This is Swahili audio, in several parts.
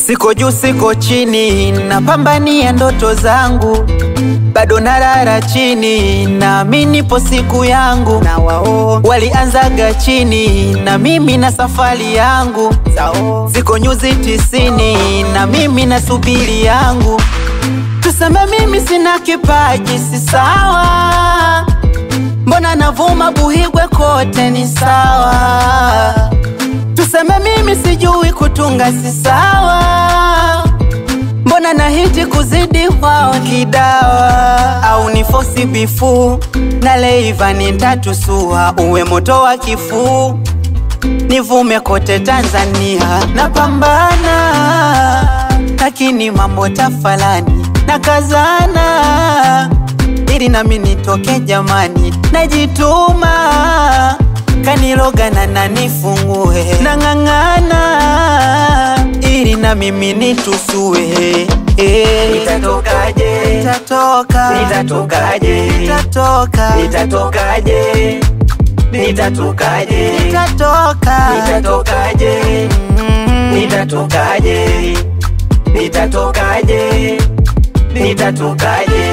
Siko juu siko chini, napambania ndoto zangu. Bado nalala chini, naamini nipo siku yangu. Na wao walianzaga chini, na mimi na safari yangu. Siko nyuzi 90, na mimi na subiri yangu. Tuseme mimi sina kipaji, si sawa. Mbona navuma Buhigwe kote ni sawa. Tuseme mimi sijui kutunga, si sawa. Mbona nahiti kuzidi wao kidawa. Au ni fosi bifu na leiva nitatusua. Uwe moto wa kifu nivume kote Tanzania. Napambana lakini mambo tafalani, nakazana ili nami nitoke jamani. Najituma kaniloga na nanifungue, nang'ang'ana ili na mimi nitusue. Nitatokaje? Nitatoka. Nitatokaje? Nitatoka. Nitatokaje? Nitatokaje? Nitatoka. Nitatokaje? Nitatokaje? Nitatokaje? Nitatokaje?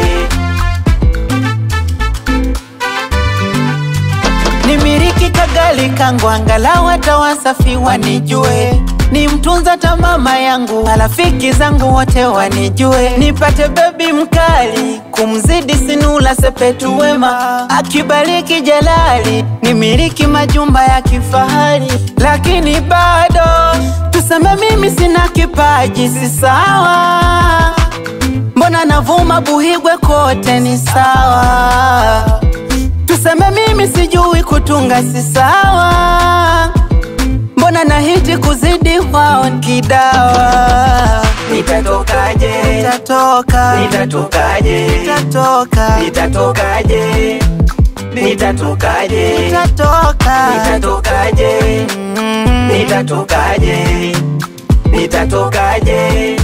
Nimiriki kagali kangu angalau hata Wasafi wanijue. Ni mtunza ta mama yangu, marafiki zangu wote wanijue. Nipate baby mkali kumzidi Sinula Sepetu Wema. Akibariki Jalali nimiriki majumba ya kifahari. Lakini bado tuseme mimi sina kipaji, si sawa. Mbona navuma Buhigwe kote ni sawa. Tuseme mimi sijui kutunga, si sawa. Mbona nahiti kuzidi wao kidawa. Nitatokaje? Nitatoka. Nitatokaje? Nitatoka. Nitatokaje? Nitatokaje? Nitatoka. Nitatokaje? Nitatokaje? Nitatokaje?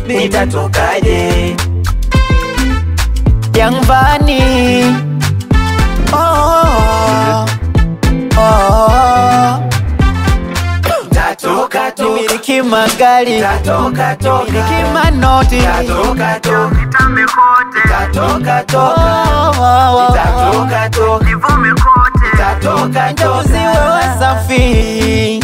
Nitatokaje? Young Vanny. Nimiriki magari, nimiriki manoti, nitambe kote, nivume kote, nitakuziwe Wasafi.